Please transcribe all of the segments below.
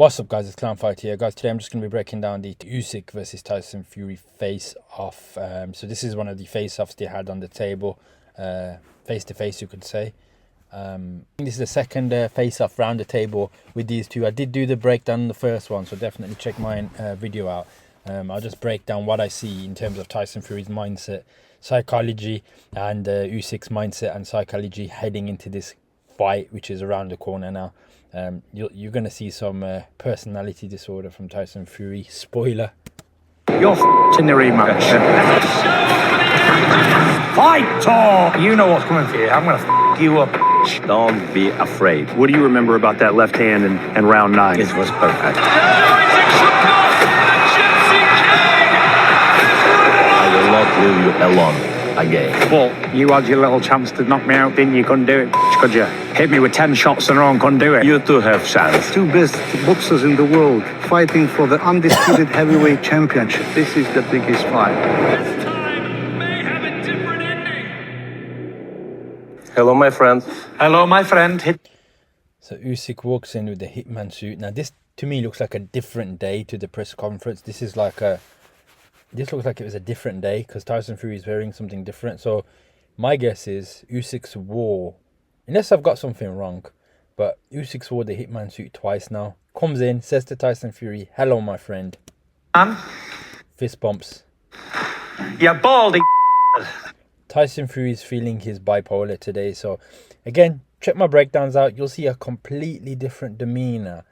What's up, guys? It's Clown Fight here, guys. Today I'm just going to be breaking down the Usyk versus Tyson Fury face-off. So this is one of the face-offs they had on the table, face-to-face, you could say. This is the second face-off round the table with these two. I did do the breakdown on the first one, so definitely check my video out. I'll just break down what I see in terms of Tyson Fury's mindset, psychology, and Usyk's mindset and psychology heading into this fight, which is around the corner now. You're going to see some personality disorder from Tyson Fury. Spoiler. You're in the rematch. Fight talk! You know what's coming for you. I'm going to you up. Don't be afraid. What do you remember about that left hand in round 9? It was perfect. I will not leave you alone again. Well, you had your little chance to knock me out, didn't you? Couldn't do it, could you? Hit me with 10 shots in a row and couldn't do it. You two have chance. Two best boxers in the world fighting for the undisputed heavyweight championship. This is the biggest fight. This time may have a different ending. Hello, my friends. Hello, my friend. So Usyk walks in with the Hitman suit. Now this to me looks like a different day to the press conference. This looks like it was a different day because Tyson Fury is wearing something different. So my guess is Usyk's wore, unless I've got something wrong, but Usyk's wore the Hitman suit twice now. Comes in, says to Tyson Fury, "Hello, my friend." Fist bumps. You baldy. Tyson Fury is feeling his bipolar today. So again, check my breakdowns out. You'll see a completely different demeanor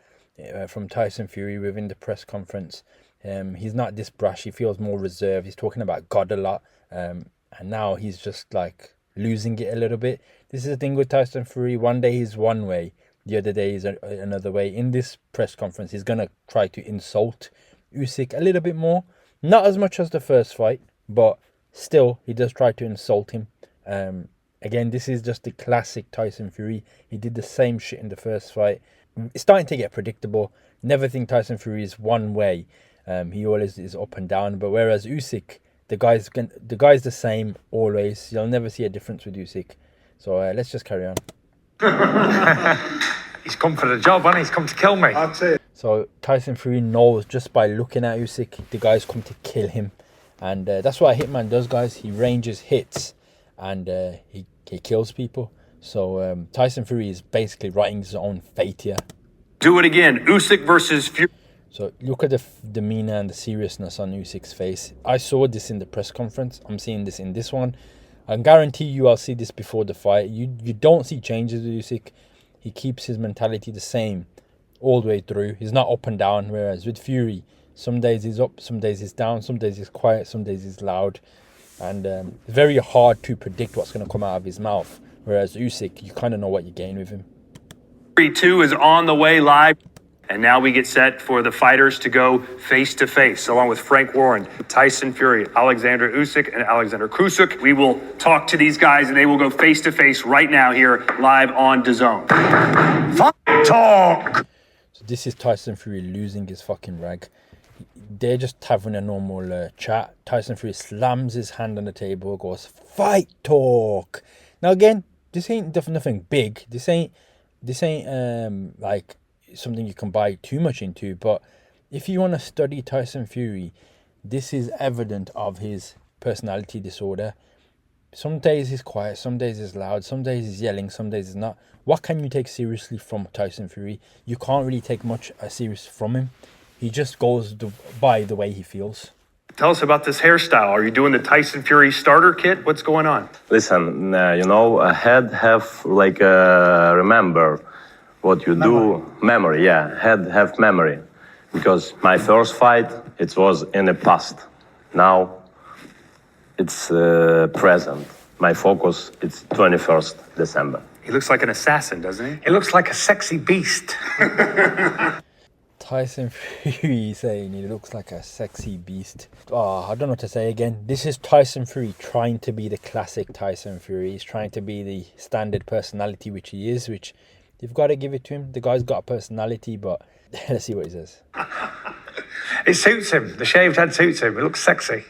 from Tyson Fury within the press conference. He's not this brash. He feels more reserved. He's talking about God a lot. And now he's just like losing it a little bit. This is the thing with Tyson Fury. One day he's one way, the other day is another way. In this press conference, he's going to try to insult Usyk a little bit more. Not as much as the first fight, but still, he does try to insult him. Again, this is just the classic Tyson Fury. He did the same shit in the first fight. It's starting to get predictable. Never think Tyson Fury is one way. He always is up and down. But whereas Usyk, the guy's the same always. You'll never see a difference with Usyk. So let's just carry on. He's come for the job, hasn't he? He's come to kill me. That's it. So Tyson Fury knows just by looking at Usyk, the guy's come to kill him. And that's what a hitman does, guys. He ranges hits and he kills people. So Tyson Fury is basically writing his own fate here. Do it again. Usyk versus Fury. So look at the demeanor and the seriousness on Usyk's face. I saw this in the press conference. I'm seeing this in this one. I guarantee you I'll see this before the fight. You don't see changes with Usyk. He keeps his mentality the same all the way through. He's not up and down. Whereas with Fury, some days he's up, some days he's down, some days he's quiet, some days he's loud. And it's very hard to predict what's going to come out of his mouth. Whereas Usyk, you kind of know what you're getting with him. 2 is on the way live. And now we get set for the fighters to go face-to-face, along with Frank Warren, Tyson Fury, Oleksandr Usyk, and Alexander Usyk. We will talk to these guys, and they will go face-to-face right now here, live on DAZN. Fight talk! So this is Tyson Fury losing his fucking rag. They're just having a normal chat. Tyson Fury slams his hand on the table, goes, "Fight talk." Now again, this ain't nothing big. This ain't like something you can buy too much into, but if you want to study Tyson Fury, this is evident of his personality disorder. Some days he's quiet, some days he's loud, some days he's yelling, some days he's not. What can you take seriously from Tyson Fury? You can't really take much serious from him. He just goes by the way he feels. Tell us about this hairstyle. Are you doing the Tyson Fury starter kit? What's going on? Listen, a head have like remember what you do. Memory, yeah. Head have memory. Because my first fight, it was in the past. Now, it's present. My focus, it's 21st December. He looks like an assassin, doesn't he? He looks like a sexy beast. Tyson Fury saying he looks like a sexy beast. I don't know what to say again. This is Tyson Fury trying to be the classic Tyson Fury. He's trying to be the standard personality, which he is, which you've got to give it to him. The guy's got a personality, but let's see what he says. It suits him. The shaved head suits him. It looks sexy.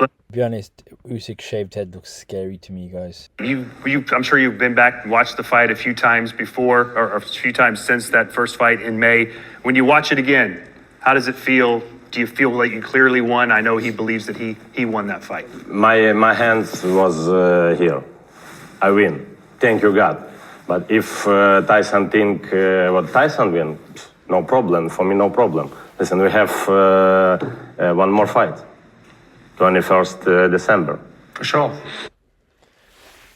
To be honest, Usyk's shaved head looks scary to me, guys. I'm sure you've been back and watched the fight a few times before, or a few times since that first fight in May. When you watch it again, how does it feel? Do you feel like you clearly won? I know he believes that he won that fight. My hands was here. I win. Thank you, God. But if Tyson think what Tyson win, no problem. For me, no problem. Listen, we have one more fight. 21st December. For sure.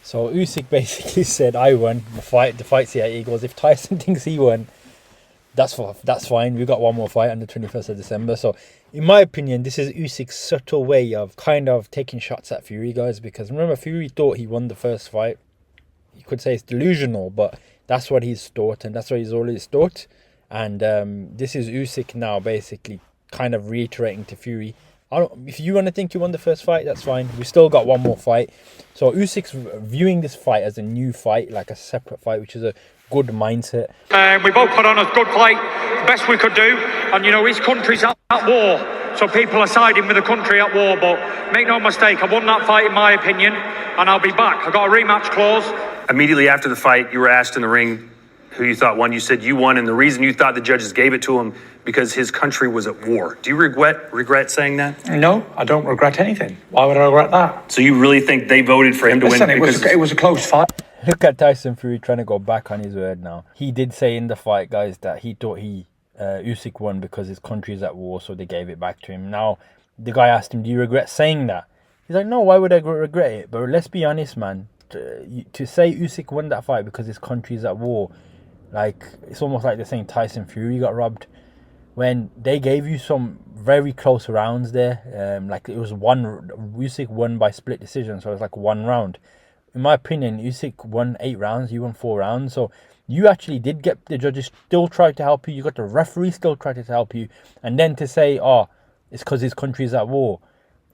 So Usyk basically said, I won the fight. The fight's here. He goes, if Tyson thinks he won, that's fine. We've got one more fight on the 21st of December. So in my opinion, this is Usyk's subtle way of kind of taking shots at Fury, guys. Because remember, Fury thought he won the first fight. You could say it's delusional, but that's what he's thought. And that's what he's always thought. And this is Usyk now basically kind of reiterating to Fury, if you want to think you won the first fight, that's fine. We still got one more fight. So Usyk's viewing this fight as a new fight, like a separate fight, which is a good mindset. We both put on a good fight, the best we could do. And, you know, his country's at war. So people are siding with the country at war. But make no mistake, I won that fight in my opinion. And I'll be back. I got a rematch clause. Immediately after the fight, you were asked in the ring who you thought won. You said you won, and the reason you thought the judges gave it to him because his country was at war. Do you regret saying that? No, I don't regret anything. Why would I regret that? So you really think they voted for him to Listen, win? it was a close fight. Look at Tyson Fury trying to go back on his word now. He did say in the fight, guys, that he thought Usyk won because his country is at war, so they gave it back to him. Now, the guy asked him, do you regret saying that? He's like, no, why would I regret it? But let's be honest, man. To say Usyk won that fight because his country is at war, like, it's almost like they're saying Tyson Fury got robbed. When they gave you some very close rounds there, like it was Usyk won by split decision, so it was like one round. In my opinion, Usyk won 8 rounds, you won 4 rounds, so you actually did get the judges still tried to help you, you got the referee still tried to help you, and then to say, oh, it's because his country is at war.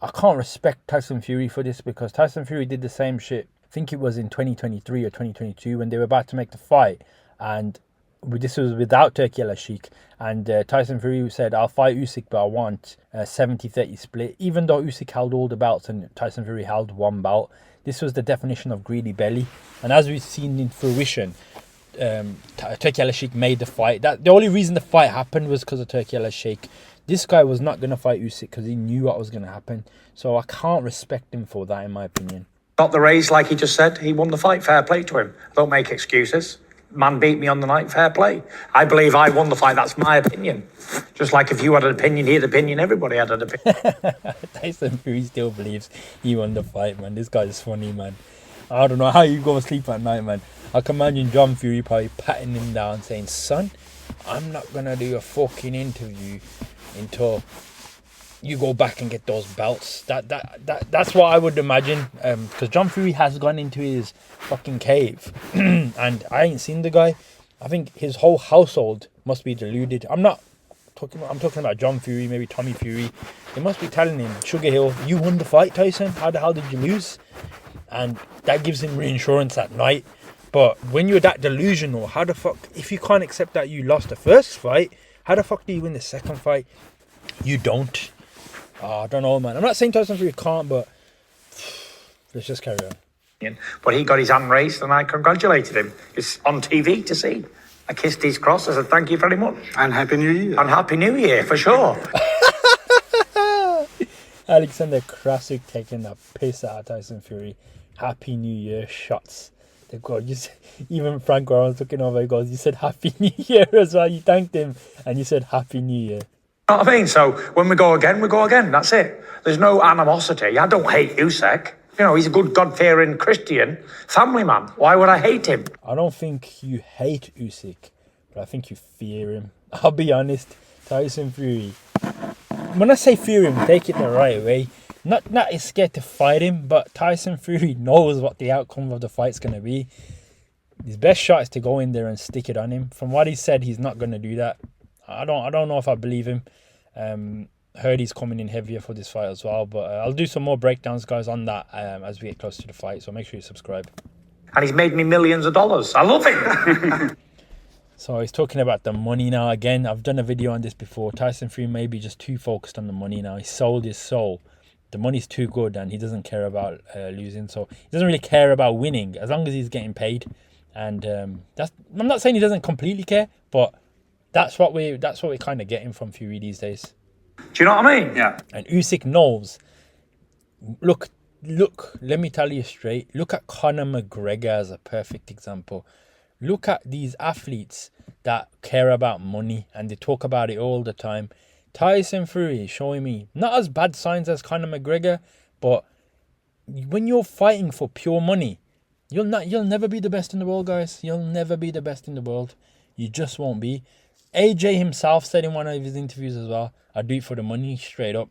I can't respect Tyson Fury for this, because Tyson Fury did the same shit, I think it was in 2023 or 2022, when they were about to make the fight, and this was without Turkey Al-Sheikh, and Tyson Fury said, I'll fight Usyk, but I want a 70-30 split. Even though Usyk held all the belts and Tyson Fury held one belt, this was the definition of greedy belly. And as we've seen in fruition, Turkey Al-Sheikh made the fight. The only reason the fight happened was because of Turkey Al-Sheikh. This guy was not going to fight Usyk because he knew what was going to happen. So I can't respect him for that, in my opinion. Got the raise, like he just said. He won the fight. Fair play to him. Don't make excuses. Man beat me on the night, fair play. I believe I won the fight, that's my opinion. Just like if you had an opinion, he had an opinion, everybody had an opinion. Tyson Fury still believes he won the fight, man. This guy's funny, man. I don't know how you go to sleep at night, man. I can imagine John Fury probably patting him down saying, son, I'm not going to do a fucking interview until you go back and get those belts. That's what I would imagine, because John Fury has gone into his fucking cave and I ain't seen the guy. I think his whole household must be deluded. I'm talking about John Fury, maybe Tommy Fury. They must be telling him, Sugar Hill, you won the fight, Tyson. How the hell did you lose? And that gives him reinsurance at night. But when you're that delusional, how the fuck, if you can't accept that you lost the first fight, how the fuck do you win the second fight? You don't. I don't know, man. I'm not saying Tyson Fury can't, but let's just carry on. But he got his hand raised and I congratulated him. It's on TV to see. I kissed his cross. I said, thank you very much. And Happy New Year. And Happy New Year, for sure. Oleksandr Krasuk taking the piss out of Tyson Fury. Happy New Year shots. Even Frank Warren's looking over, he goes, you said Happy New Year as well. You thanked him and you said Happy New Year. You know what I mean? So when we go again, we go again. That's it. There's no animosity. I don't hate Usyk. You know, he's a good God-fearing Christian family man. Why would I hate him? I don't think you hate Usyk, but I think you fear him. I'll be honest, Tyson Fury. When I say fear him, take it the right way. Not is scared to fight him, but Tyson Fury knows what the outcome of the fight's going to be. His best shot is to go in there and stick it on him. From what he said, he's not going to do that. I don't know if I believe him. Heard he's coming in heavier for this fight as well, but I'll do some more breakdowns, guys, on that as we get closer to the fight, so make sure you subscribe. And he's made me millions of dollars. I love it. So he's talking about the money now. Again, I've done a video on this before. Tyson Fury may be just too focused on the money now. He sold his soul the money's too good and he doesn't care about losing. So he doesn't really care about winning as long as he's getting paid. And that's, I'm not saying he doesn't completely care, but that's what we're kind of getting from Fury these days. Do you know what I mean? Yeah. And Usyk knows. Look, let me tell you straight. Look at Conor McGregor as a perfect example. Look at these athletes that care about money and they talk about it all the time. Tyson Fury is showing me not as bad signs as Conor McGregor, but when you're fighting for pure money, you'll never be the best in the world, guys. You'll never be the best in the world. You just won't be. AJ himself said in one of his interviews as well, I do it for the money, straight up.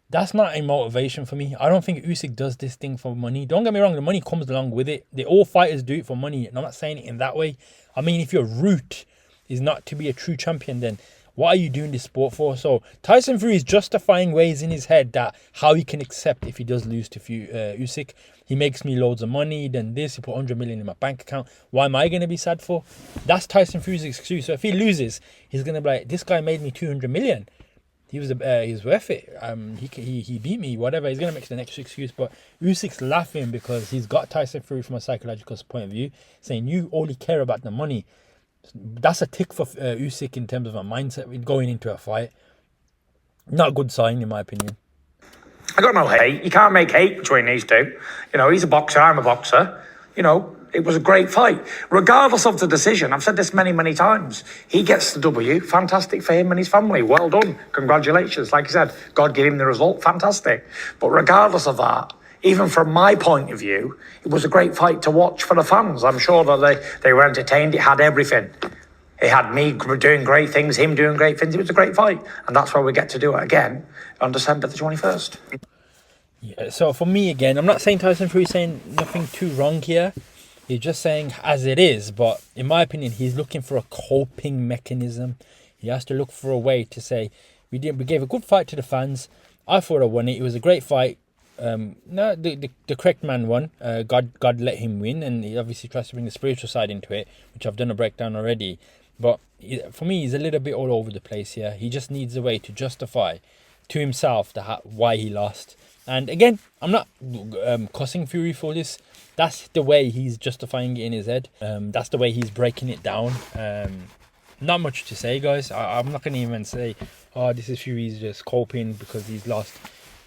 That's not a motivation for me. I don't think Usyk does this thing for money. Don't get me wrong, the money comes along with it. All fighters do it for money, and I'm not saying it in that way. I mean, if your route is not to be a true champion, then what are you doing this sport for? So Tyson Fury is justifying ways in his head that how he can accept if he does lose to Usyk. He makes me loads of money, then this, he put 100 million in my bank account. Why am I going to be sad for? That's Tyson Fury's excuse. So if he loses, he's going to be like, this guy made me 200 million. He was worth it. He beat me, whatever. He's going to make the next excuse. But Usyk's laughing because he's got Tyson Fury from a psychological point of view, saying you only care about the money. That's a tick for Usyk in terms of a mindset going into a fight. Not a good sign, in my opinion. I got no hate. You can't make hate between these two. You know, he's a boxer, I'm a boxer. You know, it was a great fight. Regardless of the decision, I've said this many, many times. He gets the W. Fantastic for him and his family. Well done. Congratulations. Like I said, God gave him the result. Fantastic. But regardless of that, even from my point of view, it was a great fight to watch for the fans. I'm sure that they were entertained. It had everything. It had me doing great things, him doing great things. It was a great fight. And that's why we get to do it again on December the 21st. Yeah, so for me, again, I'm not saying Tyson Fury saying nothing too wrong here. He's just saying as it is. But in my opinion, he's looking for a coping mechanism. He has to look for a way to say, we gave a good fight to the fans. I thought I won it. It was a great fight. No, the correct man won. God let him win, and he obviously tries to bring the spiritual side into it, which I've done a breakdown already. But for me, he's a little bit all over the place here. He just needs a way to justify to himself why he lost. And again, I'm not cussing Fury for this. That's the way he's justifying it in his head. That's the way he's breaking it down. Not much to say, guys. I'm not going to even say, oh, this is Fury's just coping because he's lost.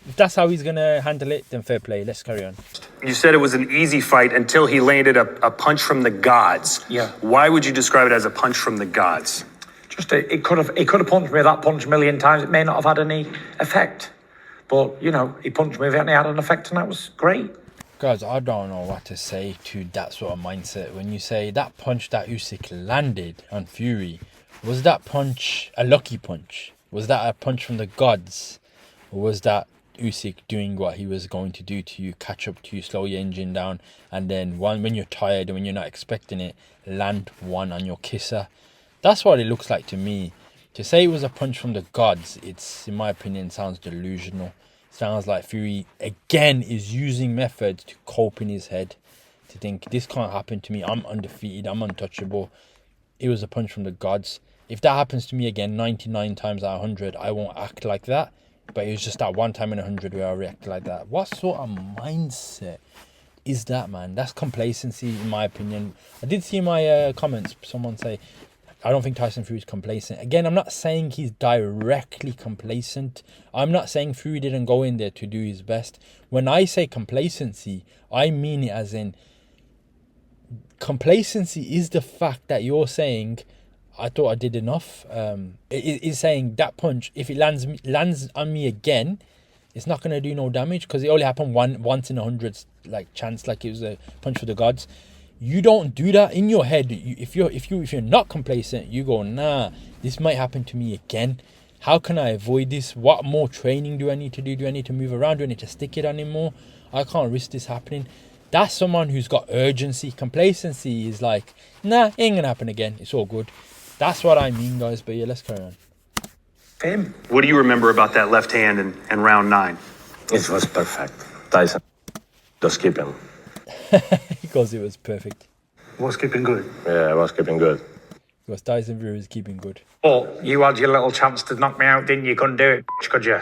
If that's how he's going to handle it, then fair play. Let's carry on. You said it was an easy fight until he landed a punch from the gods. Yeah. Why would you describe it as a punch from the gods? Just it could have punched me that punch a million times. It may not have had any effect. But, you know, he punched me and it had an effect and that was great. Guys, I don't know what to say to that sort of mindset. When you say that punch that Usyk landed on Fury, was that punch a lucky punch? Was that a punch from the gods? Or was that Usyk doing what he was going to do to you, catch up to you, slow your engine down, and then when you're tired and when you're not expecting it, land one on your kisser? That's what it looks like to me. To say it was a punch from the gods, it's, in my opinion, sounds delusional. Sounds like Fury, again, is using methods to cope in his head. To think, this can't happen to me. I'm undefeated. I'm untouchable. It was a punch from the gods. If that happens to me again 99 times out of 100, I won't act like that. But it was just that one time in 100 where I reacted like that. What sort of mindset is that, man? That's complacency, in my opinion. I did see in my comments someone say, I don't think Tyson Fury is complacent. Again, I'm not saying he's directly complacent. I'm not saying Fury didn't go in there to do his best. When I say complacency, I mean it as in complacency is the fact that you're saying, I thought I did enough. It is saying that punch, if it lands on me again, it's not going to do no damage because it only happened once in 100 like chance, like it was a punch for the gods. You don't do that in your head. If you're not complacent, you go, nah, this might happen to me again. How can I avoid this? What more training do I need to do? Do I need to move around? Do I need to stick it on him more? I can't risk this happening. That's someone who's got urgency. Complacency is like, nah, it ain't gonna happen again. It's all good. That's what I mean, guys. But yeah, let's carry on. Him. What do you remember about that left hand in round 9? It was perfect. Tyson, just keeping. Because it was perfect. Was keeping good. Yeah, I was keeping good. Because Tyson Fury is keeping good. But you had your little chance to knock me out, didn't you? Couldn't do it, could you?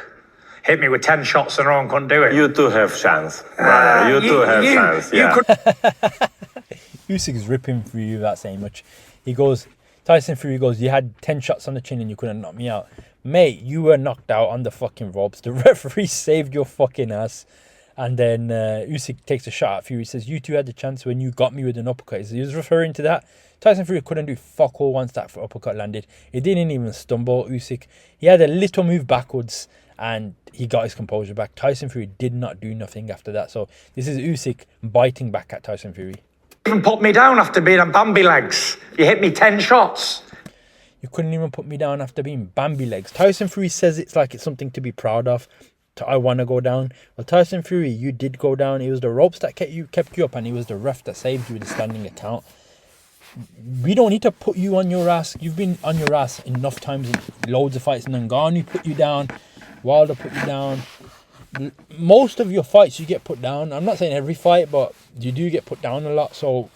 hit me with 10 shots in a row and couldn't do it. You two have chance. Brother. You two have chance. You Yeah. Usyk is ripping through you without saying much. He goes, Tyson Fury goes, you had 10 shots on the chin and you couldn't knock me out. Mate, you were knocked out on the fucking ropes. The referee saved your fucking ass. And then Usyk takes a shot at Fury. Says, you two had the chance when you got me with an uppercut. He was referring to that. Tyson Fury couldn't do fuck all once that uppercut landed. He didn't even stumble, Usyk. He had a little move backwards and he got his composure back. Tyson Fury did not do nothing after that. So this is Usyk biting back at Tyson Fury. even put me down after being on Bambi legs. You hit me 10 shots. You couldn't even put me down after being Bambi legs. Tyson Fury says it's like it's something to be proud of. I want to go down. Well, Tyson Fury, you did go down. It was the ropes that kept you up, and it was the ref that saved you with the standing account. We don't need to put you on your ass. You've been on your ass enough times in loads of fights. Ngannou put you down. Wilder put you down. Most of your fights you get put down. I'm not saying every fight, but you do get put down a lot. So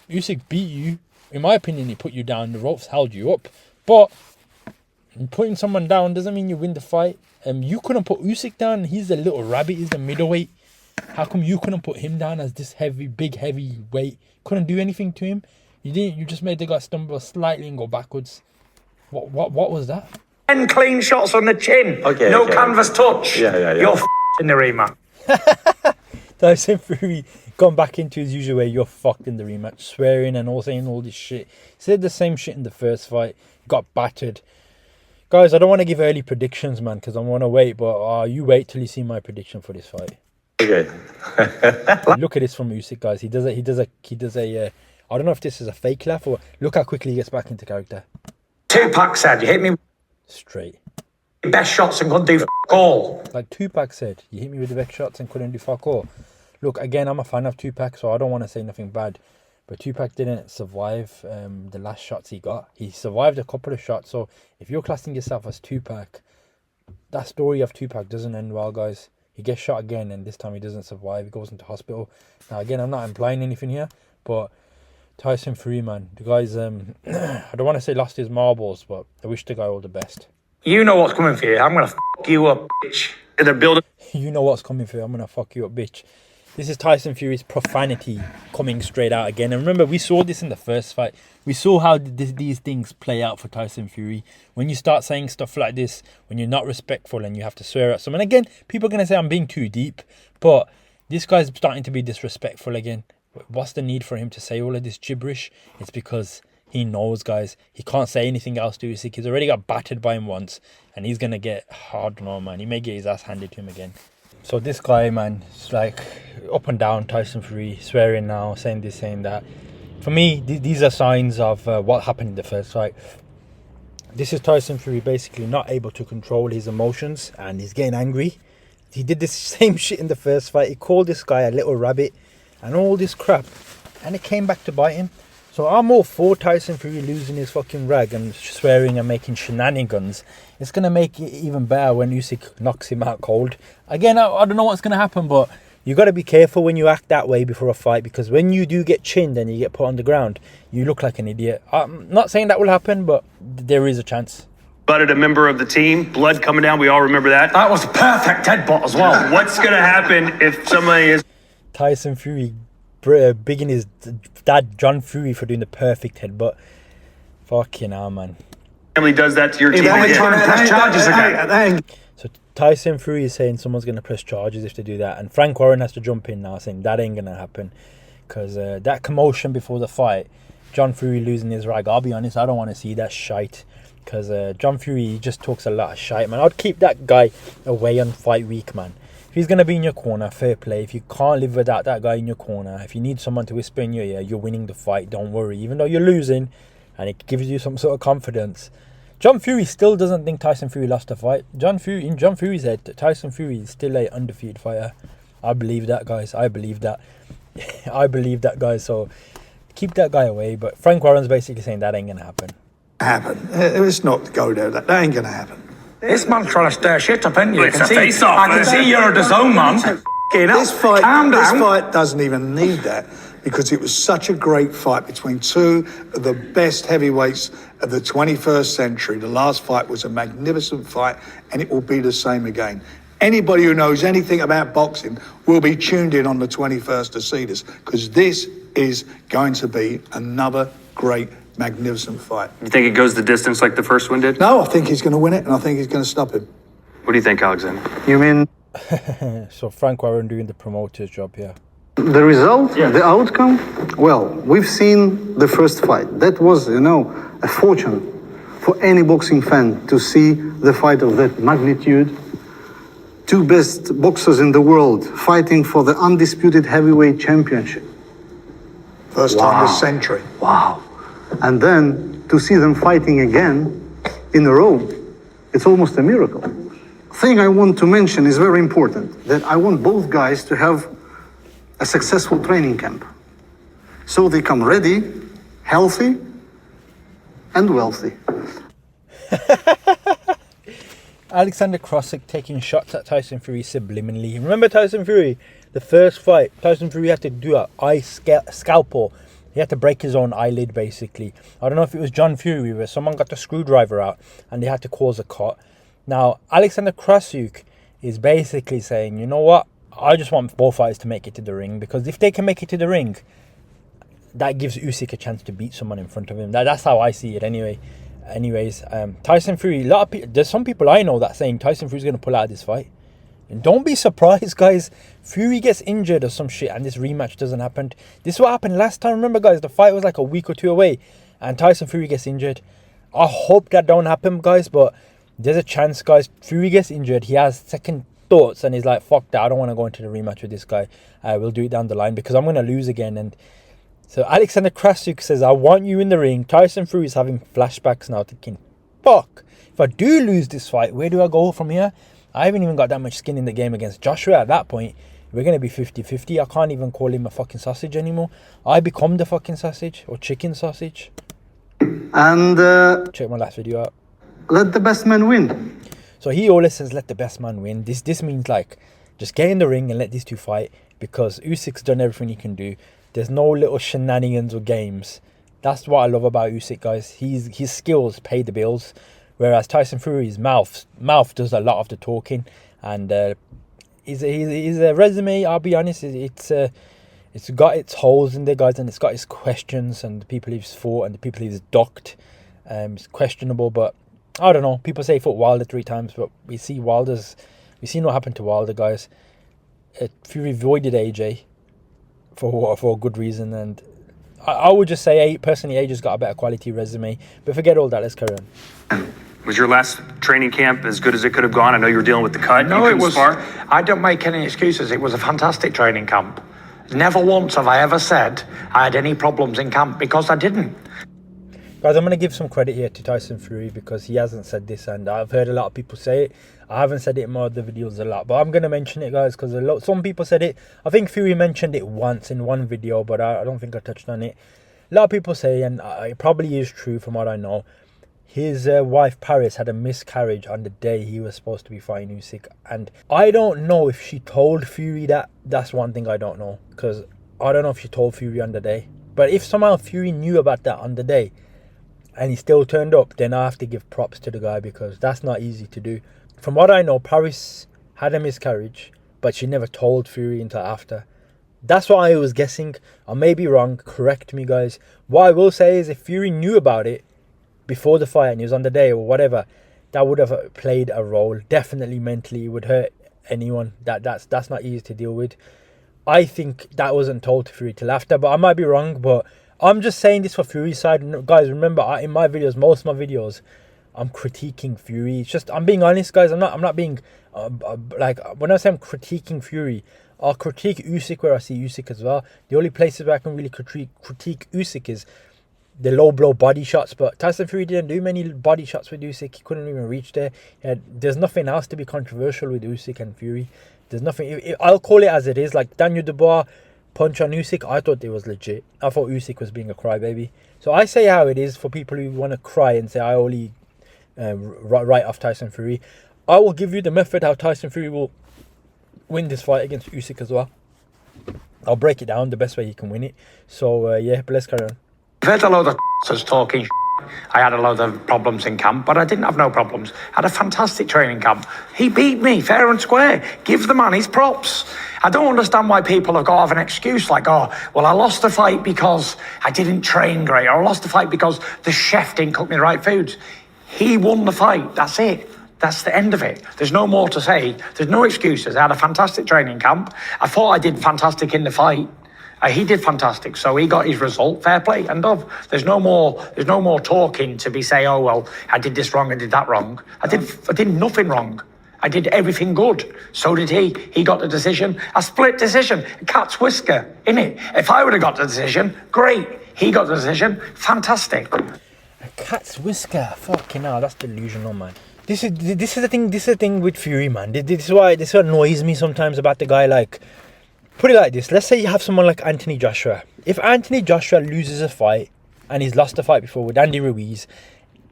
Usyk beat you. In my opinion, he put you down. The ropes held you up. But putting someone down doesn't mean you win the fight. You couldn't put Usyk down. He's the little rabbit. He's the middleweight. How come you couldn't put him down as this big heavy weight? Couldn't do anything to him. You didn't. You just made the guy stumble slightly and go backwards. What was that? 10 clean shots on the chin. Okay, no okay. canvas touch. Yeah. You're in the rematch. Tyson Fury gone back into his usual way. You're fucked in the rematch, swearing and all saying all this shit. He said the same shit in the first fight. Got battered. Guys, I don't want to give early predictions, man, because I want to wait. But you wait till you see my prediction for this fight. Okay. Look at this from Usyk, guys. He does a. I don't know if this is a fake laugh or look how quickly he gets back into character. Tupac said, you hit me with Straight. the best shots and couldn't do all. Like Tupac said, you hit me with the back shots and couldn't do fuck all. Look, again, I'm a fan of Tupac, so I don't want to say nothing bad. But Tupac didn't survive the last shots he got. He survived a couple of shots. So if you're classing yourself as Tupac, that story of Tupac doesn't end well, guys. He gets shot again, and this time he doesn't survive. He goes into hospital. Now, again, I'm not implying anything here, but Tyson Fury, man, the guy's, I don't want to say lost his marbles, but I wish the guy all the best. You know what's coming for you. I'm going to you up, bitch. And they're building. You know what's coming for you. I'm going to fuck you up, bitch. This is Tyson Fury's profanity coming straight out again. And remember, we saw this in the first fight. We saw how these things play out for Tyson Fury. When you start saying stuff like this, when you're not respectful and you have to swear at someone. Again, people are going to say I'm being too deep. But this guy's starting to be disrespectful again. What's the need for him to say all of this gibberish? It's because he knows, guys, he can't say anything else to Usyk. He's already got battered by him once. And he's going to get hard on, man. He may get his ass handed to him again. So this guy, man, is like up and down Tyson Fury, swearing now, saying this, saying that. For me, these are signs of what happened in the first fight. This is Tyson Fury basically not able to control his emotions and he's getting angry. He did this same shit in the first fight. He called this guy a little rabbit and all this crap. And it came back to bite him. So I'm all for Tyson Fury losing his fucking rag and swearing and making shenanigans. It's going to make it even better when Usyk knocks him out cold. Again, I don't know what's going to happen, but you got to be careful when you act that way before a fight, because when you do get chinned and you get put on the ground, you look like an idiot. I'm not saying that will happen, but there is a chance. Butted a member of the team, blood coming down. We all remember that. That was a perfect headbutt as well. What's going to happen if somebody is... Tyson Fury bigging his dad John Fury for doing the perfect headbutt. Fucking hell, man. Family does that to your team. Trying to press charges again. So Tyson Fury is saying someone's going to press charges if they do that, and Frank Warren has to jump in now saying that ain't going to happen, because that commotion before the fight, John Fury losing his rag, I'll be honest, I don't want to see that shite, because John Fury, he just talks a lot of shite, man. I'd keep that guy away on fight week, man. If he's going to be in your corner, fair play. If you can't live without that guy in your corner, if you need someone to whisper in your ear, you're winning the fight, don't worry. Even though you're losing, and it gives you some sort of confidence. John Fury still doesn't think Tyson Fury lost the fight. In John Fury's head, Tyson Fury is still an undefeated fighter. I believe that, guys. I believe that. I believe that, guys. So keep that guy away. But Frank Warren's basically saying that ain't going to happen. It's not to go there. That ain't going to happen. This man's trying to stir shit up, ain't you? It's a face-off, I can isn't see it? you're a DAZN man. This fight, Calm this down. fight doesn't even need that, because it was such a great fight between two of the best heavyweights of the 21st century. The last fight was a magnificent fight, and it will be the same again. Anybody who knows anything about boxing will be tuned in on the 21st to see this, because this is going to be another great, magnificent fight. You think it goes the distance like the first one did? No, I think he's going to win it, and I think he's going to stop him. What do you think, Alexander? You mean So Frank Warren doing the promoter's job here. the result, the outcome? Well, we've seen the first fight. That was, a fortune for any boxing fan to see the fight of that magnitude. Two best boxers in the world fighting for the undisputed heavyweight championship. First time this century. Wow. And then to see them fighting again in a row, it's almost a miracle. Thing I want to mention is very important, that I want both guys to have a successful training camp. So they come ready, healthy, and wealthy. Alexander Usyk taking shots at Tyson Fury subliminally. Remember Tyson Fury? The first fight, Tyson Fury had to do an eye scalpel. He had to break his own eyelid, basically. I don't know if it was John Fury, where someone got the screwdriver out and they had to cause a cut. Now, Alexander Usyk is basically saying, you know what? I just want both fighters to make it to the ring, because if they can make it to the ring, that gives Usyk a chance to beat someone in front of him. That's how I see it anyway. Anyways, Tyson Fury, there's some people I know that saying Tyson Fury's going to pull out of this fight. And don't be surprised, guys. Fury gets injured or some shit and this rematch doesn't happen. This is what happened last time. Remember, guys, the fight was like a week or two away and Tyson Fury gets injured. I hope that don't happen, guys, but there's a chance, guys. Fury gets injured. He has second thoughts and he's like, fuck that. I don't want to go into the rematch with this guy. We'll do it down the line because I'm going to lose again. And so Alexander Usyk says, I want you in the ring. Tyson Fury is having flashbacks now, thinking, fuck, if I do lose this fight, where do I go from here? I haven't even got that much skin in the game against Joshua at that point. We're going to be 50-50. I can't even call him a fucking sausage anymore. I become the fucking sausage, or chicken sausage. And Check my last video out. let the best man win. So he always says, let the best man win. This means like, just get in the ring and let these two fight, because Usyk's done everything he can do. There's no little shenanigans or games. That's what I love about Usyk, guys. His skills pay the bills, whereas Tyson Fury's mouth does a lot of the talking. And his resume, I'll be honest, it's got its holes in there, guys, and it's got its questions and the people he's fought and the people he's docked. It's questionable, but I don't know. People say he fought Wilder 3 times, but we've seen what happened to Wilder, guys. Fury avoided AJ for a good reason, and I would just say, personally, AJ's got a better quality resume. But forget all that. Let's carry on. Was your last training camp as good as it could have gone? I know you were dealing with the cut. No, you it couldn't was. spar. I don't make any excuses. It was a fantastic training camp. Never once have I ever said I had any problems in camp, because I didn't. Guys, I'm going to give some credit here to Tyson Fury because he hasn't said this, and I've heard a lot of people say it. I haven't said it in my other videos a lot, but I'm going to mention it, guys, because some people said it. I think Fury mentioned it once in one video, but I don't think I touched on it. A lot of people say, and it probably is true from what I know, his wife Paris had a miscarriage on the day he was supposed to be fighting Usyk. And I don't know if she told Fury that. That's one thing I don't know, because I don't know if she told Fury on the day. But if somehow Fury knew about that on the day, and he still turned up, then I have to give props to the guy, because that's not easy to do. From what I know, Paris had a miscarriage, but she never told Fury until after. That's what I was guessing. I may be wrong. Correct me, guys. What I will say is, if Fury knew about it before the fight and he was on the day or whatever, that would have played a role. Definitely mentally, it would hurt anyone. That's not easy to deal with. I think that wasn't told to Fury till after, but I might be wrong. But I'm just saying this for Fury's side. Guys, remember, in my videos, most of my videos, I'm critiquing Fury. It's just, I'm being honest, guys. I'm not being like, when I say I'm critiquing Fury, I'll critique Usyk where I see Usyk as well. The only places where I can really critique Usyk is the low blow body shots. But Tyson Fury didn't do many body shots with Usyk. He couldn't even reach there. There's nothing else to be controversial with Usyk and Fury. There's nothing. I'll call it as it is. Like Daniel Dubois punch on Usyk, I thought it was legit. I thought Usyk was being a crybaby. So I say how it is for people who want to cry and say I only write off Tyson Fury. I will give you the method how Tyson Fury will win this fight against Usyk as well. I'll break it down the best way he can win it. So yeah, but let's carry on. I've heard a load of talking I had a load of problems in camp, but I didn't have no problems. I had a fantastic training camp. He beat me fair and square. Give the man his props. I don't understand why people have got to have an excuse like, oh, well, I lost the fight because I didn't train great, or I lost the fight because the chef didn't cook me the right foods. He won the fight. That's it. That's the end of it. There's no more to say. There's no excuses. I had a fantastic training camp. I thought I did fantastic in the fight. He did fantastic, so he got his result. Fair play, end of. There's no more talking to be say, oh well, I did this wrong, I did that wrong. I did nothing wrong. I did everything good. So did he. He got the decision. A split decision. Cat's whisker, innit? If I would have got the decision, great. He got the decision. Fantastic. A cat's whisker. Fucking hell, that's delusional, man. This is the thing. This is the thing with Fury, man. This is what annoys me sometimes about the guy. Like, put it like this. Let's say you have someone like Anthony Joshua. If Anthony Joshua loses a fight, and he's lost a fight before with Andy Ruiz,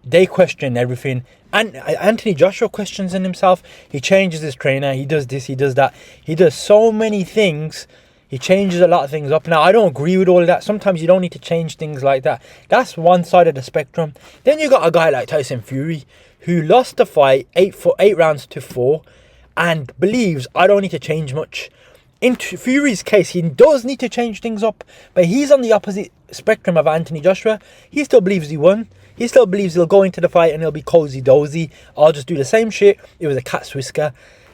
they question everything. And Anthony Joshua questions in himself. He changes his trainer. He does this. He does that. He does so many things. He changes a lot of things up. Now, I don't agree with all of that. Sometimes you don't need to change things like that. That's one side of the spectrum. Then you got a guy like Tyson Fury, who lost the fight 8 rounds to 4, and believes I don't need to change much. In Fury's case, he does need to change things up, but he's on the opposite spectrum of Anthony Joshua. He still believes he won. He still believes he'll go into the fight and he'll be cozy dozy. I'll just do the same shit. It was a cat's whisker.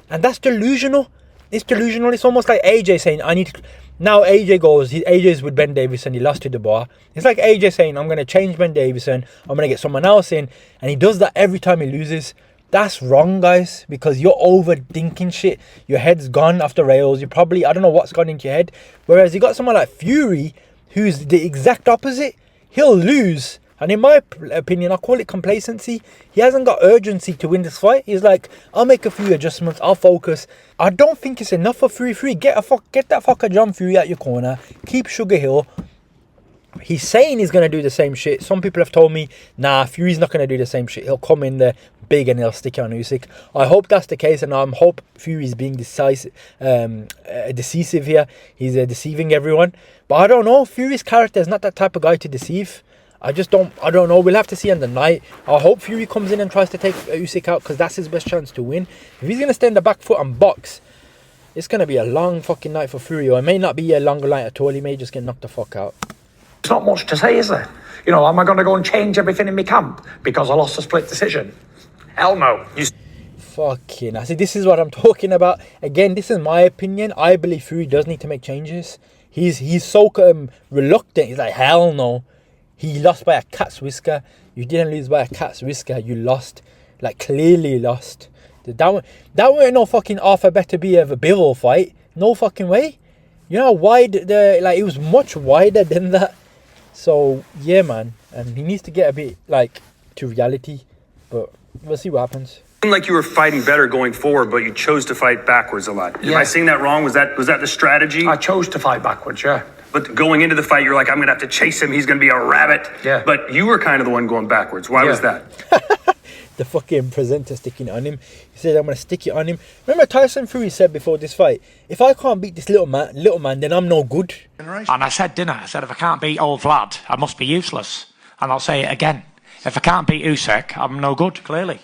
And that's delusional. It's delusional. It's almost like AJ saying, I need to... Now AJ goes, AJ's with Ben Davison, he lost to Dubois. It's like AJ saying, I'm going to change Ben Davison, I'm going to get someone else in. And he does that every time he loses. That's wrong, guys, because you're overthinking shit. Your head's gone off the rails. You probably, I don't know what's gone into your head. Whereas you got someone like Fury, who's the exact opposite. He'll lose. And in my opinion, I call it complacency. He hasn't got urgency to win this fight. He's like, I'll make a few adjustments. I'll focus. I don't think it's enough for Fury. Get that fucker John Fury at your corner. Keep Sugar Hill. He's saying he's going to do the same shit. Some people have told me, nah, Fury's not going to do the same shit. He'll come in there big and he'll stick it on Usyk. I hope that's the case, and I hope Fury's being decisive here. He's deceiving everyone. But I don't know. Fury's character is not that type of guy to deceive. I don't know. We'll have to see on the night. I hope Fury comes in and tries to take Usyk out, because that's his best chance to win. If he's going to stand the back foot and box, it's going to be a long fucking night for Fury. Or it may not be a longer night at all. He may just get knocked the fuck out. There's not much to say, is there? You know, am I going to go and change everything in my camp because I lost a split decision? Hell no. Fucking, I see, this is what I'm talking about. Again, this is my opinion. I believe Fury does need to make changes. He's so reluctant. He's like, hell no. He lost by a cat's whisker. You didn't lose by a cat's whisker. You lost. Like, clearly lost. That weren't no fucking offer better be of a Bivol fight. No fucking way. You know how wide it was much wider than that. So, yeah, man. And he needs to get a bit, to reality. But we'll see what happens. It seemed like you were fighting better going forward, but you chose to fight backwards a lot. Yeah. Am I saying that wrong? Was that the strategy? I chose to fight backwards, yeah. But going into the fight, you're like, I'm going to have to chase him. He's going to be a rabbit. Yeah. But you were kind of the one going backwards. Why was that? The fucking presenter sticking it on him. He said, I'm going to stick it on him. Remember Tyson Fury said before this fight, if I can't beat this little man, then I'm no good. And I said, didn't I? I said, if I can't beat old Vlad, I must be useless. And I'll say it again. If I can't beat Usyk, I'm no good, clearly.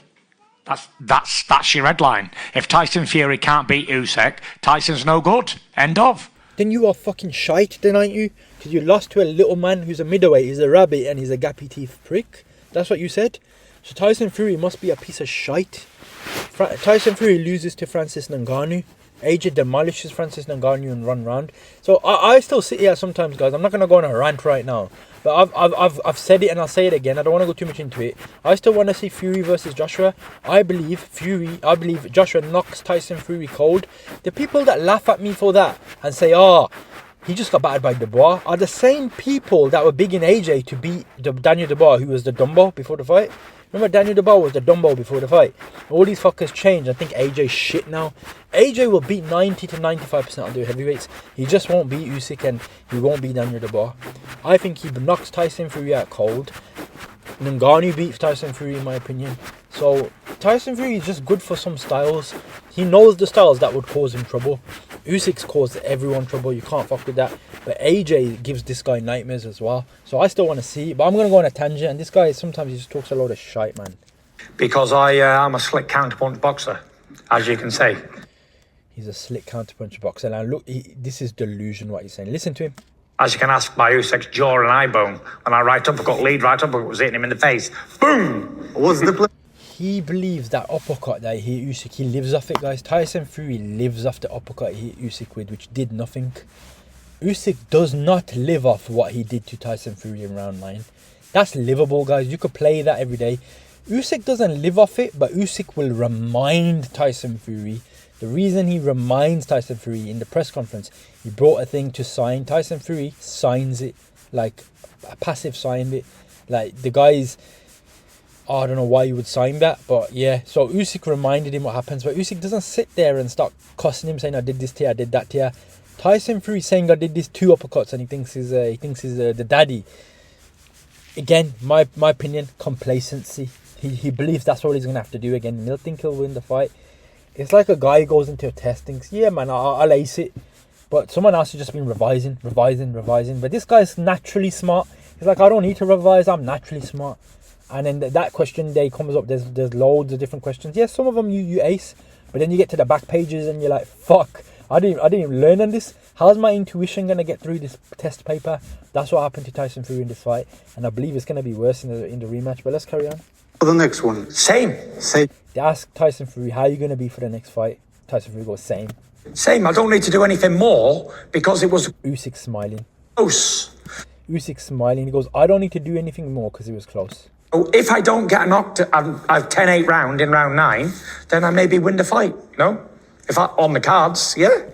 That's your red line. If Tyson Fury can't beat Usyk, Tyson's no good. End of. Then you are fucking shite, then, aren't you? Because you lost to a little man who's a middleweight, he's a rabbit, and he's a gappy teeth prick. That's what you said. So Tyson Fury must be a piece of shite. Tyson Fury loses to Francis Ngannou. AJ demolishes Francis Ngannou and run round. So I still sit here sometimes, guys. I'm not going to go on a rant right now. But I've said it and I'll say it again. I don't want to go too much into it. I still want to see Fury versus Joshua. I believe Joshua knocks Tyson Fury cold. The people that laugh at me for that and say, oh, he just got battered by Dubois, are the same people that were bigging AJ to beat Daniel Dubois, who was the Dumbo before the fight. Remember, Daniel Dubois was the Dumbo before the fight. All these fuckers changed. I think AJ's shit now. AJ will beat 90 to 95% of the heavyweights. He just won't beat Usyk and he won't beat Daniel Dubois. I think he knocks Tyson Fury out cold. Ngannou beats Tyson Fury in my opinion. So Tyson Fury is just good for some styles. He knows the styles that would cause him trouble. Usyk's caused everyone trouble. You can't fuck with that. But AJ gives this guy nightmares as well. So I still want to see it. But I'm going to go on a tangent. And this guy, sometimes he just talks a load of shite, man. Because I'm a slick counterpunch boxer, as you can see. He's a slick counterpunch boxer. Now look, this is delusion what he's saying. Listen to him. As you can ask by Usyk's jaw and eye bone. And I right uppercut, lead right uppercut was hitting him in the face. Boom! What's the plan? He believes that uppercut that he hit Usyk, he lives off it, guys. Tyson Fury lives off the uppercut he hit Usyk with, which did nothing. Usyk does not live off what he did to Tyson Fury in round 9. That's livable, guys. You could play that every day. Usyk doesn't live off it, but Usyk will remind Tyson Fury. The reason he reminds Tyson Fury in the press conference, he brought a thing to sign. Tyson Fury signs it, like a passive signed it. Like the guys, I don't know why you would sign that, but yeah. So Usyk reminded him what happens, but Usyk doesn't sit there and start cussing him, saying I did this to you, I did that to you. Tyson Fury saying I did this 2 uppercuts, and he thinks he's the daddy. Again, my opinion, complacency. He believes that's all he's gonna have to do again, and he'll think he'll win the fight. It's like a guy who goes into a test, thinks, yeah man, I'll ace it. But someone else has just been revising. But this guy's naturally smart. He's like, I don't need to revise, I'm naturally smart. And then that question day comes up, there's loads of different questions. Yes, some of them you ace, but then you get to the back pages and you're like, fuck, I didn't even learn on this. How's my intuition going to get through this test paper? That's what happened to Tyson Fury in this fight. And I believe it's going to be worse in the rematch. But let's carry on. For the next one. Same. They ask Tyson Fury, how are you going to be for the next fight? Tyson Fury goes, same. Same. I don't need to do anything more because it was Usyk smiling. close. Usyk smiling. He goes, I don't need to do anything more because it was close. So if I don't get knocked, I've 10-8 round in round 9, then I maybe win the fight. No? If I on the cards, yeah.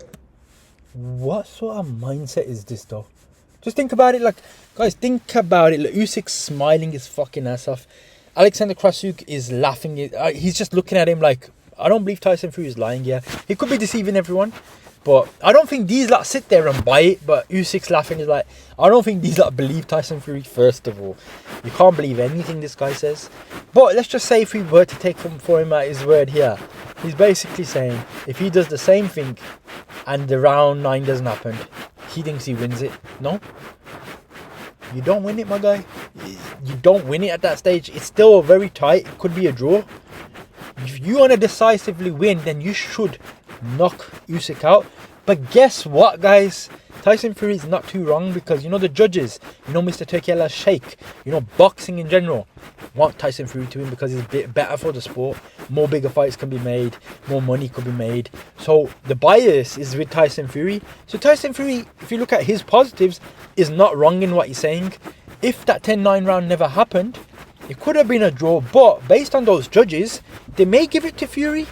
What sort of mindset is this though? Just think about it, like, guys, think about it. Like, Usyk's smiling his fucking ass off. Oleksandr Krasuk is laughing. He's just looking at him like, I don't believe Tyson Fury is lying here. He could be deceiving everyone, but I don't think these lot sit there and buy it. But Usyk's laughing is like, I don't think these lot believe Tyson Fury. First of all, you can't believe anything this guy says. But let's just say if we were to take for him at his word here, he's basically saying if he does the same thing and the round 9 doesn't happen, he thinks he wins it. No, you don't win it, my guy. You don't win it at that stage. It's still very tight. It could be a draw. If you want to decisively win, then you should knock Usyk out. But guess what, guys? Tyson Fury is not too wrong, because you know the judges, you know Mr. Turkiela Sheikh, you know boxing in general, want Tyson Fury to win because it's a bit better for the sport. More bigger fights can be made, more money could be made. So the bias is with Tyson Fury. So Tyson Fury, if you look at his positives, is not wrong in what he's saying. If that 10-9 round never happened, it could have been a draw. But based on those judges, they may give it to Fury.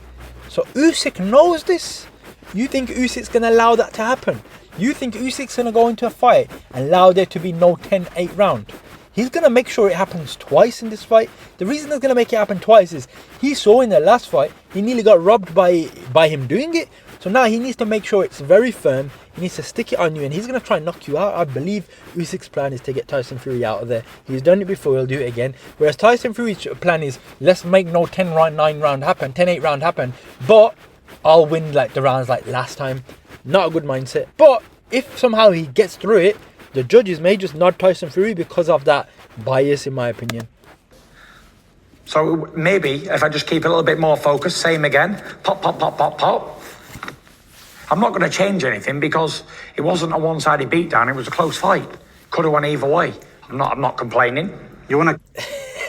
So Usyk knows this. You think Usyk's going to allow that to happen? You think Usyk's going to go into a fight and allow there to be no 10-8 round? He's going to make sure it happens twice in this fight. The reason he's going to make it happen twice is he saw in the last fight, he nearly got robbed by him doing it. So now he needs to make sure it's very firm. He needs to stick it on you, and he's going to try and knock you out. I believe Usyk's plan is to get Tyson Fury out of there. He's done it before, he'll do it again. Whereas Tyson Fury's plan is, let's make no 10-9 round happen, 10-8 round happen, but I'll win like the rounds like last time. Not a good mindset. But if somehow he gets through it, the judges may just nod Tyson Fury because of that bias, in my opinion. So maybe if I just keep a little bit more focused, same again, pop, pop, pop, pop, pop. I'm not going to change anything because it wasn't a one-sided beatdown. It was a close fight. Could have went either way. I'm not complaining. You want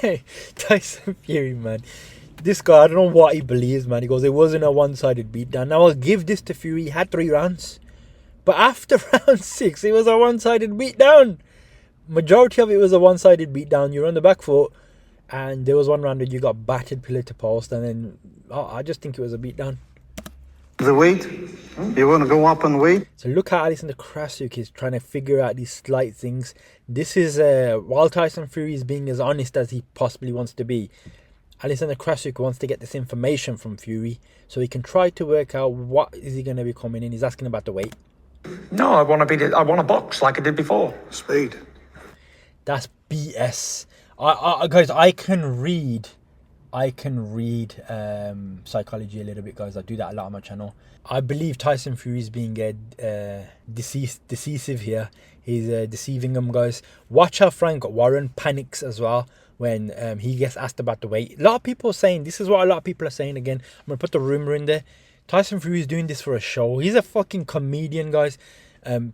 to... Tyson Fury, man. This guy, I don't know what he believes, man. He goes, it wasn't a one-sided beatdown. Now, I'll give this to Fury. He had 3 rounds. But after round 6, it was a one-sided beatdown. Majority of it was a one-sided beatdown. You were on the back foot. And there was one round that you got battered pillar to post. And then, I just think it was a beatdown. the weight? You want to go up on weight? So look how Oleksandr Krasuk is trying to figure out these slight things. This is, while Tyson Fury is being as honest as he possibly wants to be, Oleksandr Krasuk wants to get this information from Fury so he can try to work out what is he going to be coming in. He's asking about the weight. No, I want to box like I did before. Speed. That's BS. Guys, I can read psychology a little bit, guys. I do that a lot on my channel. I believe Tyson Fury is being decisive here. He's deceiving them, guys. Watch how Frank Warren panics as well when he gets asked about the weight. A lot of people are saying, this is what a lot of people are saying again. I'm going to put the rumor in there. Tyson Fury is doing this for a show. He's a fucking comedian, guys.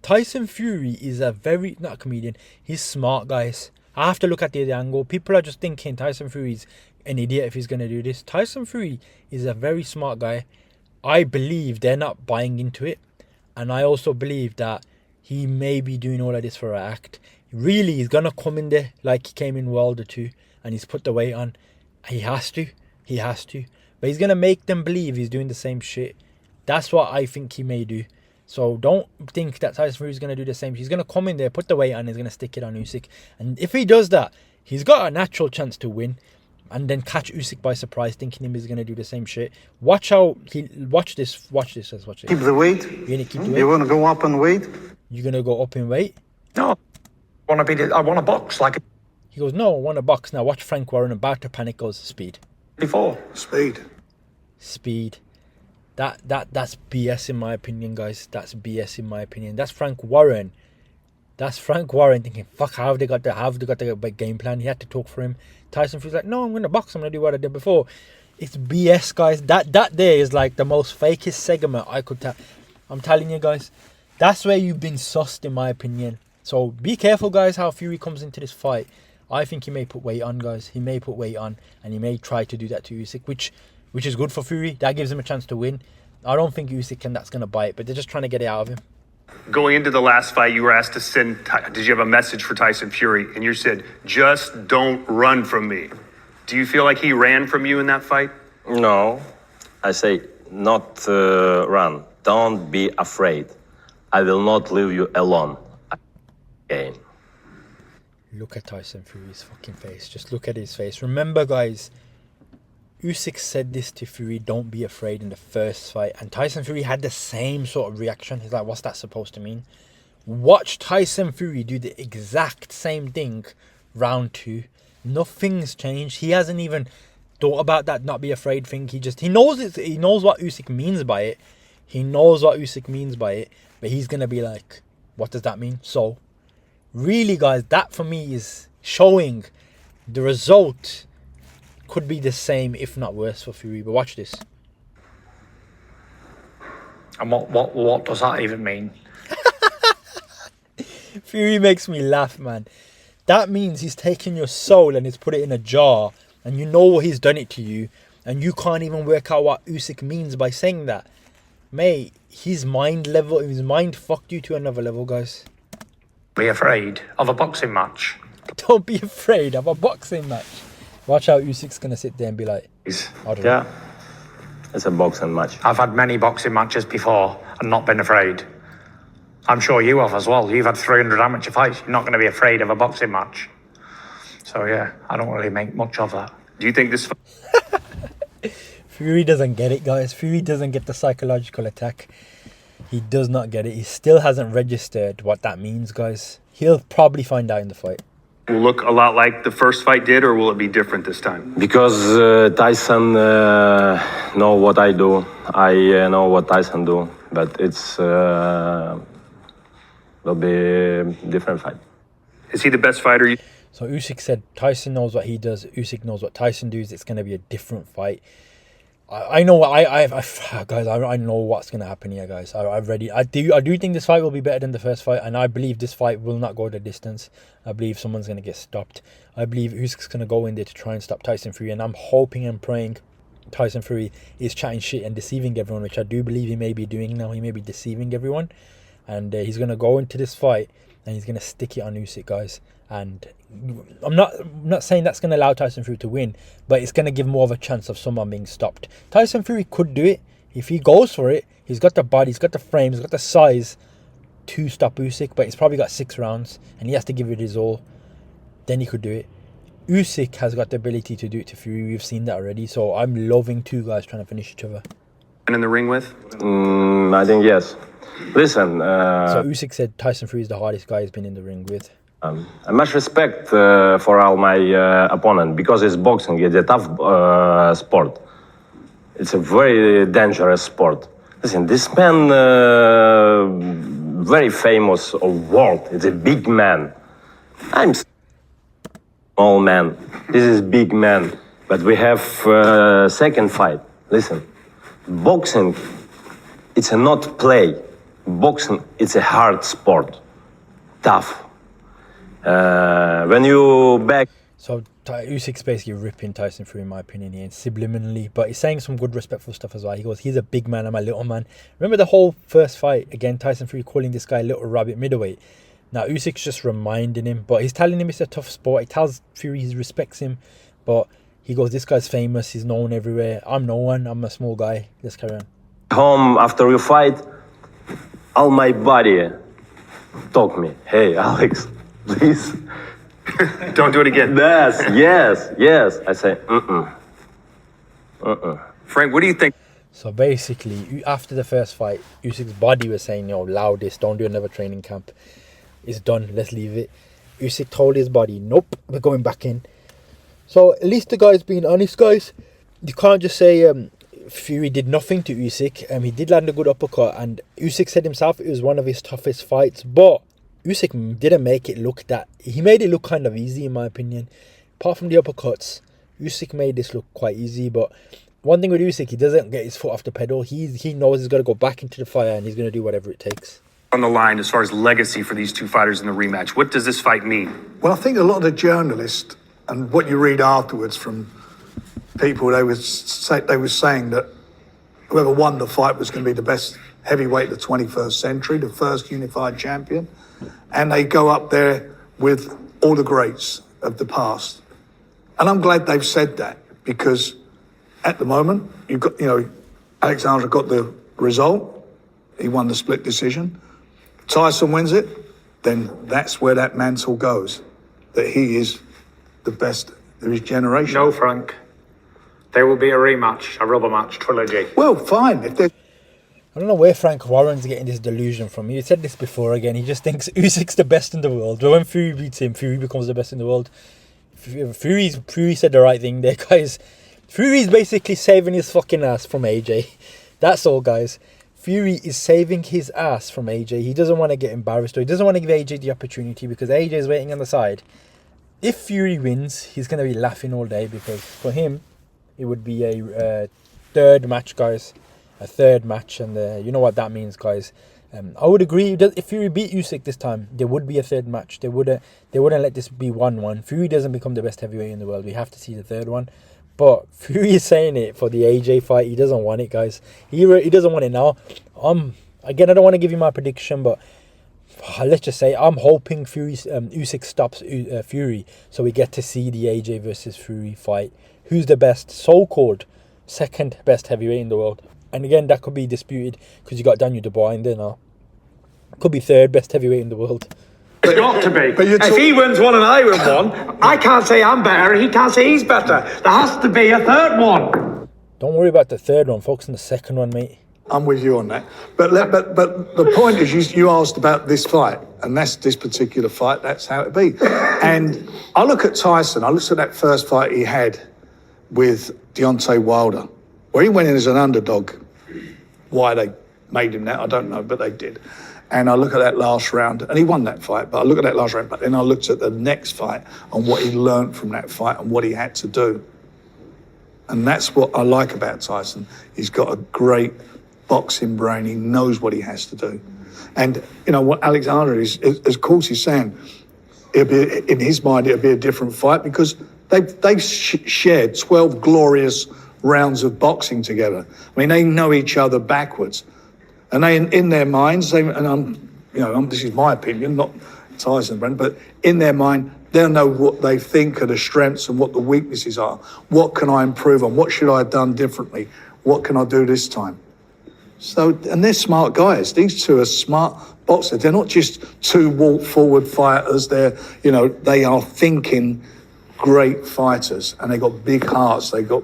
Tyson Fury is not a comedian. He's smart, guys. I have to look at the other angle. People are just thinking Tyson Fury's an idiot if he's going to do this. Tyson Fury is a very smart guy. I believe they're not buying into it. And I also believe that he may be doing all of this for an act. Really, he's going to come in there like he came in World War II and he's put the weight on. He has to. He has to. But he's going to make them believe he's doing the same shit. That's what I think he may do. So don't think that Tyson Fury is going to do the same. He's going to come in there, put the weight on, he's going to stick it on Usyk. And if he does that, he's got a natural chance to win. And then catch Usyk by surprise, thinking he's going to do the same shit. Watch this. Watch this. Keep the weight? You're going to keep the weight? You want to go up in weight? You're going to go up in weight? No, I want to box like He goes, no, I want to box now. Watch Frank Warren about to panic, goes, speed. before. Speed. That's BS in my opinion, guys. That's BS in my opinion. That's Frank Warren. That's Frank Warren thinking, fuck, how have they got the game plan? He had to talk for him. Tyson Fury's like, no, I'm going to box. I'm going to do what I did before. It's BS, guys. That there is like the most fakest segment I could tell. I'm telling you, guys. That's where you've been sussed, in my opinion. So be careful, guys, how Fury comes into this fight. I think he may put weight on, guys. He may put weight on, and he may try to do that to Usyk, which is good for Fury. That gives him a chance to win. I don't think Usyk that's going to bite, but they're just trying to get it out of him. Going into the last fight, you were asked to did you have a message for Tyson Fury? And you said, just don't run from me. Do you feel like he ran from you in that fight? No, I say not run. Don't be afraid. I will not leave you alone again. Look at Tyson Fury's fucking face. Just look at his face. Remember, guys, Usyk said this to Fury, don't be afraid, in the first fight. And Tyson Fury had the same sort of reaction. He's like, what's that supposed to mean? Watch Tyson Fury do the exact same thing round 2. Nothing's changed. He hasn't even thought about that not be afraid thing. He knows it. He knows what Usyk means by it. He knows what Usyk means by it. But he's going to be like, what does that mean? So, really, guys, that for me is showing the result could be the same, if not worse, for Fury. But watch this. And what does that even mean? Fury makes me laugh, man. That means he's taken your soul and he's put it in a jar, and you know he's done it to you, and you can't even work out what Usyk means by saying that. Mate, his mind fucked you to another level, guys. Be afraid of a boxing match. Don't be afraid of a boxing match. Watch how Usyk's going to sit there and be like, I don't know. It's a boxing match. I've had many boxing matches before and not been afraid. I'm sure you have as well. You've had 300 amateur fights. You're not going to be afraid of a boxing match. So, yeah, I don't really make much of that. Do you think this Fury doesn't get it, guys. Fury doesn't get the psychological attack. He does not get it. He still hasn't registered what that means, guys. He'll probably find out in the fight. will look a lot like the first fight did, or will it be different this time? Because Tyson know what I do. I know what Tyson do. But it's will be a different fight. Is he the best fighter? So Usyk said Tyson knows what he does. Usyk knows what Tyson does. It's going to be a different fight. I know what guys. I know what's going to happen here, guys. I've ready. I do think this fight will be better than the first fight, and I believe this fight will not go the distance. I believe someone's going to get stopped. I believe Usyk's going to go in there to try and stop Tyson Fury, and I'm hoping and praying Tyson Fury is chatting shit and deceiving everyone, which I do believe he may be doing now. He may be deceiving everyone, and he's going to go into this fight and he's going to stick it on Usyk, guys. And I'm not saying that's going to allow Tyson Fury to win, but it's going to give more of a chance of someone being stopped. Tyson Fury could do it if he goes for it. He's got the body, he's got the frame, he's got the size to stop Usyk, but he's probably got 6 rounds and he has to give it his all. Then he could do it. Usyk has got the ability to do it to Fury. We've seen that already. So I'm loving two guys trying to finish each other. And in the ring with? I think yes. Listen. So Usyk said Tyson Fury is the hardest guy he's been in the ring with. Much respect for all my opponent because it's boxing. It's a tough sport. It's a very dangerous sport. Listen, this man very famous of world. It's a big man. I'm small man. This is big man. But we have second fight. Listen, boxing, it's a not play. Boxing, it's a hard sport. Tough. When you back. So Usyk's basically ripping Tyson Fury, in my opinion, here, subliminally, but he's saying some good, respectful stuff as well. He goes, "He's a big man, I'm a little man." Remember the whole first fight again? Tyson Fury calling this guy little rabbit middleweight. Now Usyk's just reminding him, but he's telling him it's a tough sport. He tells Fury he respects him, but he goes, "This guy's famous. He's known everywhere. I'm no one. I'm a small guy." Let's carry on. Home after you fight, all my body talk me, "Hey, Alex, please." Don't do it again. Yes. I say, Frank, what do you think? So basically, after the first fight, Usyk's body was saying, "Allow this, don't do another training camp. It's done, let's leave it." Usyk told his body, "Nope, we're going back in." So at least the guy's being honest, guys. You can't just say Fury did nothing to Usyk. He did land a good uppercut, and Usyk said himself it was one of his toughest fights, but Usyk didn't make it look that. He made it look kind of easy, in my opinion. Apart from the uppercuts, Usyk made this look quite easy. But one thing with Usyk, he doesn't get his foot off the pedal. He knows he's got to go back into the fire, and he's going to do whatever it takes. On the line as far as legacy for these two fighters in the rematch, what does this fight mean? Well, I think a lot of the journalists and what you read afterwards from people, they were saying that whoever won the fight was going to be the best heavyweight of the 21st century, the first unified champion. And they go up there with all the greats of the past. And I'm glad they've said that because at the moment, you've got, Oleksandr got the result. He won the split decision. Tyson wins it, then that's where that mantle goes, that he is the best of his generation. No, Frank. There will be a rematch, a rubber match trilogy. Well, fine. If there's I don't know where Frank Warren's getting this delusion from. He said this before again. He just thinks Usyk's the best in the world. But when Fury beats him, Fury becomes the best in the world. Fury said the right thing there, guys. Fury's basically saving his fucking ass from AJ. That's all, guys. Fury is saving his ass from AJ. He doesn't want to get embarrassed, or he doesn't want to give AJ the opportunity because AJ is waiting on the side. If Fury wins, he's going to be laughing all day because for him, it would be a third match, guys. A third match, and you know what that means, guys. I would agree. If Fury beat Usyk this time, there would be a third match. They wouldn't let this be 1-1. Fury doesn't become the best heavyweight in the world. We have to see the third one. But Fury is saying it for the AJ fight. He doesn't want it, guys. He doesn't want it now. Again, I don't want to give you my prediction, but let's just say I'm hoping Usyk stops Fury, so we get to see the AJ versus Fury fight. Who's the best, so-called second best heavyweight in the world? And again, that could be disputed because you got Daniel Dubois in there now. Could be third best heavyweight in the world. It's got to be. If he wins one and I win one, I can't say I'm better, he can't say he's better. There has to be a third one. Don't worry about the third one. Focus on the second one, mate. I'm with you on that. But the point is, you asked about this fight, and that's this particular fight. That's how it be. And I look at Tyson. I looked at that first fight he had with Deontay Wilder, where he went in as an underdog. Why they made him that, I don't know, but they did. And I look at that last round, and he won that fight, but I look at that last round, but then I looked at the next fight and what he learned from that fight and what he had to do. And that's what I like about Tyson. He's got a great boxing brain. He knows what he has to do. And, you know, what Oleksandr is, of course he's saying, in his mind, it'll be a different fight because they've shared 12 glorious rounds of boxing together. I mean, they know each other backwards. And they, in their minds, this is my opinion, not Tyson, but in their mind, they'll know what they think are the strengths and what the weaknesses are. What can I improve on? What should I have done differently? What can I do this time? So, and they're smart guys. These two are smart boxers. They're not just two walk-forward fighters. They are thinking great fighters, and they got big hearts. They got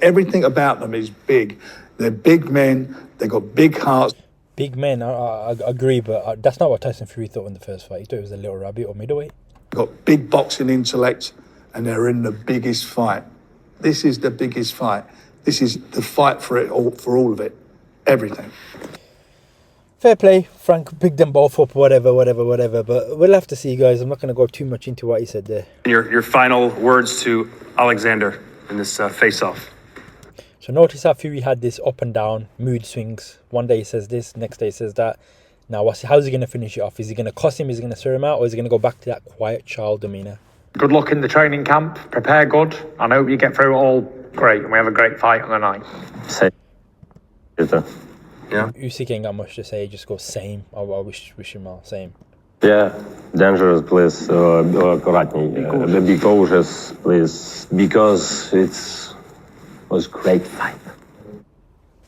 everything about them is big. They're big men. They got big hearts. Big men, I agree, but that's not what Tyson Fury thought in the first fight. He thought it was a little rabbit or middleweight. got big boxing intellect, and they're in the biggest fight. This is the biggest fight. This is the fight for it all, for all of it, everything. Fair play. Frank picked them both up, whatever. But we'll have to see, guys. I'm not going to go too much into what he said there. Your final words to Oleksandr in this face-off. So notice how Fury had this up and down mood swings. One day he says this, next day he says that. Now, how's he going to finish it off? Is he going to cuss him? Is he going to swear him out? Or is he going to go back to that quiet child demeanour? Good luck in the training camp. Prepare good. And I hope you get through it all great and we have a great fight on the night. Say it. Yeah. Usyk ain't got much to say. Just go same. I wish him all same. Yeah, dangerous, please. Аккуратней. Be cautious, please, because it was great fight.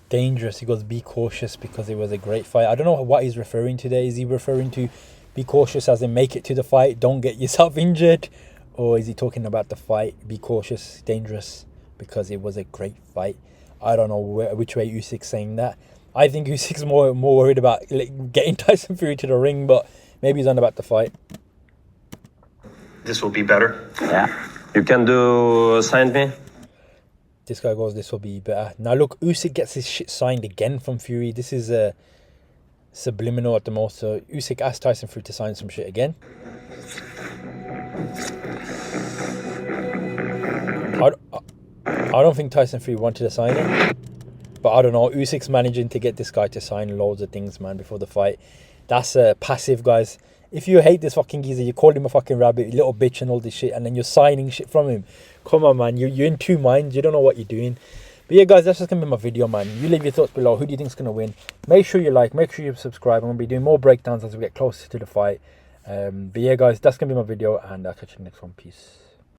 Dangerous. He goes, be cautious because it was a great fight. I don't know what he's referring to there. Is he referring to be cautious as in make it to the fight, don't get yourself injured? Or is he talking about the fight, be cautious, dangerous because it was a great fight? I don't know which way Usyk's saying that. I think Usyk's more worried about getting Tyson Fury to the ring, but maybe he's on about the fight. This will be better. Yeah. You can sign me? This guy goes, this will be better. Now look, Usyk gets his shit signed again from Fury. This is subliminal at the most. So Usyk asked Tyson Fury to sign some shit again. I don't think Tyson Fury wanted to sign it. But I don't know, Usyk's managing to get this guy to sign loads of things, man, before the fight. That's passive, guys. If you hate this fucking geezer, you called him a fucking rabbit, little bitch and all this shit, and then you're signing shit from him. Come on, man. You're in two minds. You don't know what you're doing. But yeah, guys, that's just going to be my video, man. You leave your thoughts below. Who do you think's going to win? Make sure you like. Make sure you subscribe. I'm going to be doing more breakdowns as we get closer to the fight. But yeah, guys, that's going to be my video, and I'll catch you in the next one. Peace.